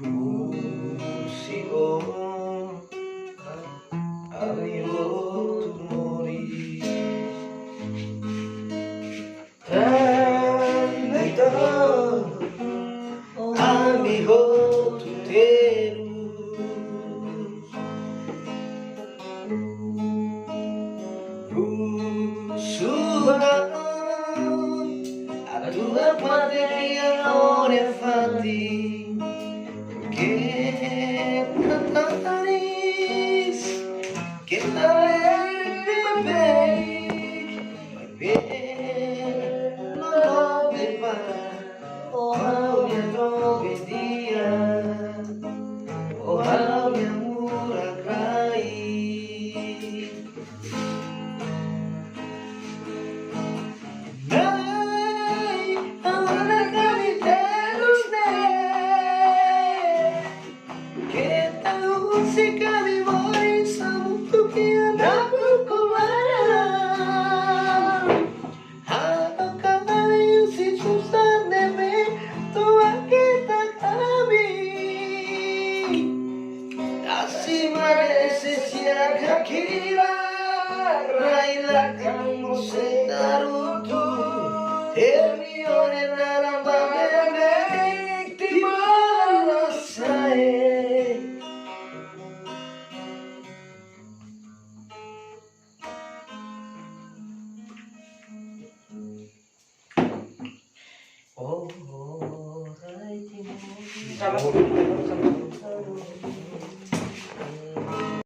Sigo amigo tu morir amigo tu terus Rusuhan a tua patria ora fatti che cantaris che tale bei no te va oh mia dove dia oh mia mura crai música di voi samutu kianaku kumaran Halo kalian si susah neme tua kita kami Así merece siaga kira Raila kamu setarutu Hermione naramba bebe Timala sae Oh, hai Timur.